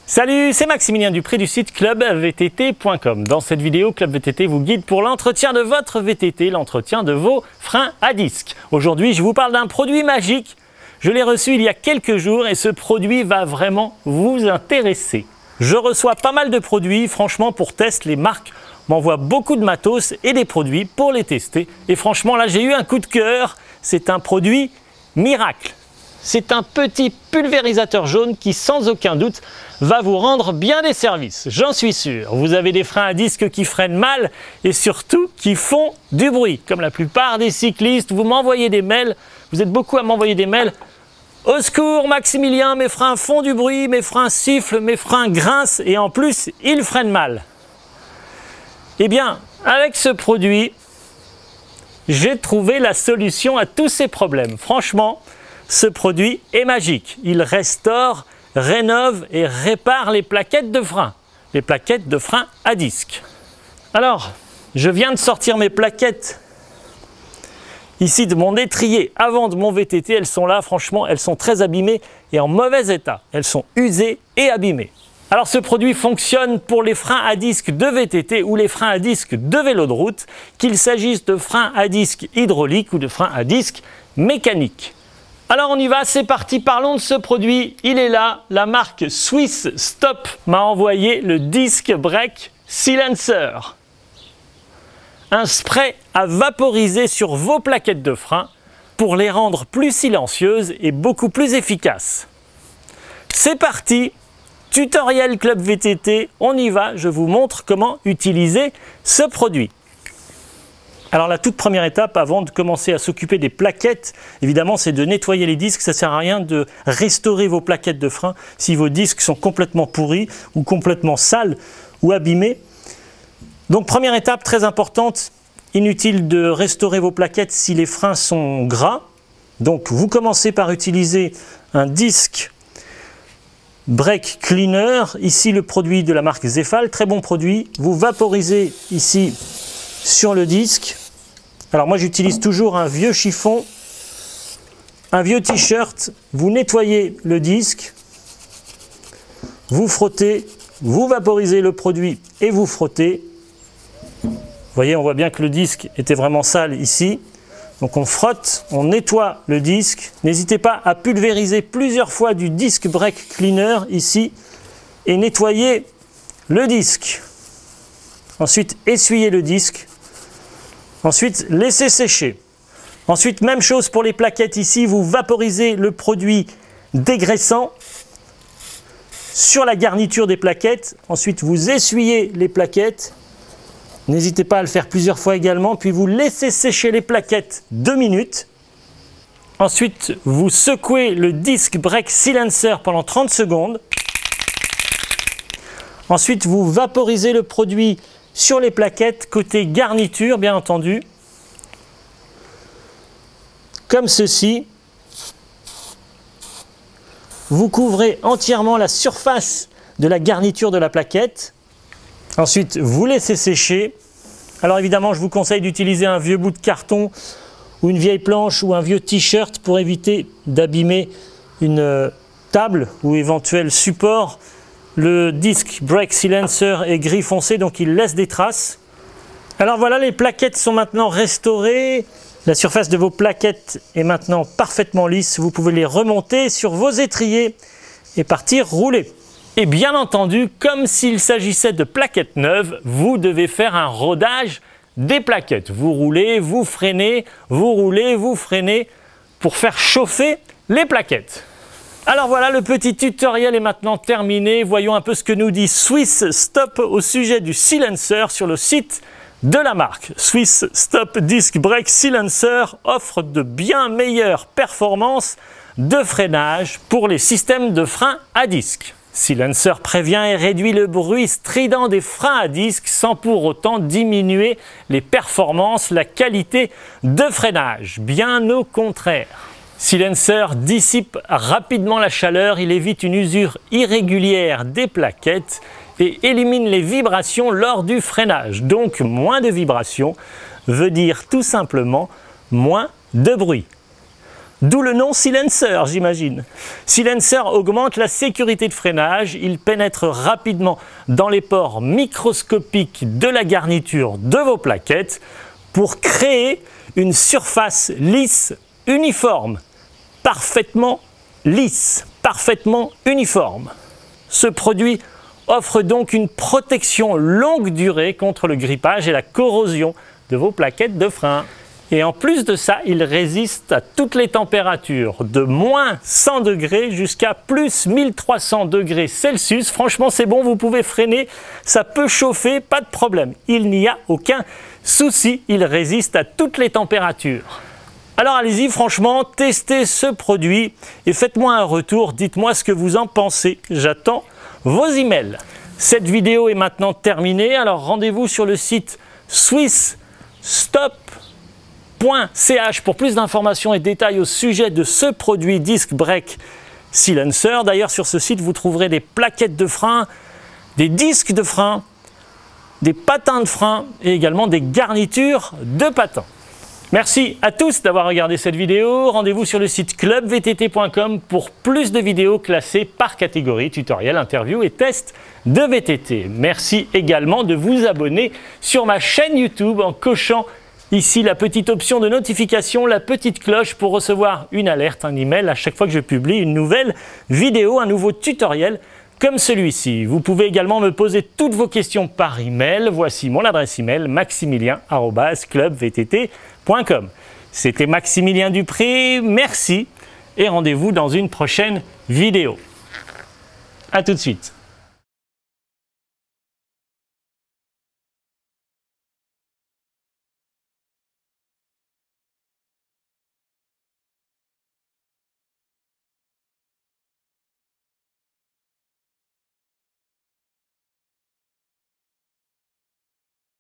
Salut, c'est Maximilien Dupré du site clubvtt.com. Dans cette vidéo, Club VTT vous guide pour l'entretien de votre VTT, l'entretien de vos freins à disque. Aujourd'hui, je vous parle d'un produit magique. Je l'ai reçu il y a quelques jours et ce produit va vraiment vous intéresser. Je reçois pas mal de produits, franchement pour test, les marques m'envoient beaucoup de matos et des produits pour les tester. Et franchement là j'ai eu un coup de cœur, c'est un produit miracle. C'est un petit pulvérisateur jaune qui sans aucun doute va vous rendre bien des services, j'en suis sûr. Vous avez des freins à disque qui freinent mal et surtout qui font du bruit. Comme la plupart des cyclistes, vous m'envoyez des mails, vous êtes beaucoup à m'envoyer des mails. Au secours Maximilien, mes freins font du bruit, mes freins sifflent, mes freins grincent et en plus ils freinent mal. Eh bien, avec ce produit, j'ai trouvé la solution à tous ces problèmes. Franchement, ce produit est magique. Il restaure, rénove et répare les plaquettes de frein. Les plaquettes de frein à disque. Alors, je viens de sortir mes plaquettes ici de mon étrier avant de mon VTT. Elles sont là, franchement, elles sont très abîmées et en mauvais état. Elles sont usées et abîmées. Alors ce produit fonctionne pour les freins à disque de VTT ou les freins à disque de vélo de route, qu'il s'agisse de freins à disque hydrauliques ou de freins à disque mécaniques. Alors on y va, c'est parti, parlons de ce produit. Il est là, la marque Swiss Stop m'a envoyé le Disc Brake Silencer. Un spray à vaporiser sur vos plaquettes de frein pour les rendre plus silencieuses et beaucoup plus efficaces. C'est parti, tutoriel Club VTT, on y va, je vous montre comment utiliser ce produit. Alors la toute première étape avant de commencer à s'occuper des plaquettes, évidemment c'est de nettoyer les disques. Ça ne sert à rien de restaurer vos plaquettes de frein si vos disques sont complètement pourris ou complètement sales ou abîmés. Donc première étape très importante, inutile de restaurer vos plaquettes si les freins sont gras. Donc vous commencez par utiliser un disque Brake Cleaner, ici le produit de la marque Zefal, très bon produit. Vous vaporisez ici sur le disque. Alors moi j'utilise toujours un vieux chiffon, un vieux t-shirt. Vous nettoyez le disque, vous frottez, vous vaporisez le produit et vous frottez. Vous voyez, on voit bien que le disque était vraiment sale ici. Donc on frotte, on nettoie le disque. N'hésitez pas à pulvériser plusieurs fois du disc Brake Cleaner ici et nettoyer le disque. Ensuite, essuyez le disque. Ensuite, laissez sécher. Ensuite, même chose pour les plaquettes ici. Vous vaporisez le produit dégraissant sur la garniture des plaquettes. Ensuite, vous essuyez les plaquettes. N'hésitez pas à le faire plusieurs fois également, puis vous laissez sécher les plaquettes 2 minutes. Ensuite, vous secouez le Disc Brake Silencer pendant 30 secondes. Ensuite, vous vaporisez le produit sur les plaquettes, côté garniture bien entendu. Comme ceci. Vous couvrez entièrement la surface de la garniture de la plaquette. Ensuite, vous laissez sécher. Alors évidemment, je vous conseille d'utiliser un vieux bout de carton ou une vieille planche ou un vieux t-shirt pour éviter d'abîmer une table ou éventuel support. Le Disc Brake Silencer est gris foncé, donc il laisse des traces. Alors voilà, les plaquettes sont maintenant restaurées. La surface de vos plaquettes est maintenant parfaitement lisse. Vous pouvez les remonter sur vos étriers et partir rouler. Et bien entendu, comme s'il s'agissait de plaquettes neuves, vous devez faire un rodage des plaquettes. Vous roulez, vous freinez, vous roulez, vous freinez pour faire chauffer les plaquettes. Alors voilà, le petit tutoriel est maintenant terminé. Voyons un peu ce que nous dit Swiss Stop au sujet du silencer sur le site de la marque. Swiss Stop Disc Brake Silencer offre de bien meilleures performances de freinage pour les systèmes de frein à disque. Silencer prévient et réduit le bruit strident des freins à disque sans pour autant diminuer les performances, la qualité de freinage. Bien au contraire. Silencer dissipe rapidement la chaleur, il évite une usure irrégulière des plaquettes et élimine les vibrations lors du freinage. Donc moins de vibrations veut dire tout simplement moins de bruit. D'où le nom Silencer, j'imagine. Silencer augmente la sécurité de freinage, il pénètre rapidement dans les pores microscopiques de la garniture de vos plaquettes pour créer une surface lisse, uniforme, parfaitement lisse, parfaitement uniforme. Ce produit offre donc une protection longue durée contre le grippage et la corrosion de vos plaquettes de frein. Et en plus de ça, il résiste à toutes les températures, de moins 100 degrés jusqu'à plus 1300 degrés Celsius. Franchement, c'est bon, vous pouvez freiner, ça peut chauffer, pas de problème. Il n'y a aucun souci, il résiste à toutes les températures. Alors allez-y, franchement, testez ce produit et faites-moi un retour, dites-moi ce que vous en pensez. J'attends vos emails. Cette vidéo est maintenant terminée, alors rendez-vous sur le site swissstop.ch pour plus d'informations et détails au sujet de ce produit Disc Brake Silencer. D'ailleurs, sur ce site, vous trouverez des plaquettes de frein, des disques de frein, des patins de frein et également des garnitures de patins. Merci à tous d'avoir regardé cette vidéo. Rendez-vous sur le site clubvtt.com pour plus de vidéos classées par catégorie, tutoriels, interviews et tests de VTT. Merci également de vous abonner sur ma chaîne YouTube en cochant ici la petite option de notification, la petite cloche pour recevoir une alerte, un email à chaque fois que je publie une nouvelle vidéo, un nouveau tutoriel comme celui-ci. Vous pouvez également me poser toutes vos questions par email. Voici mon adresse email maximilien@clubvtt.com. C'était Maximilien Dupré, merci et rendez-vous dans une prochaine vidéo. À tout de suite.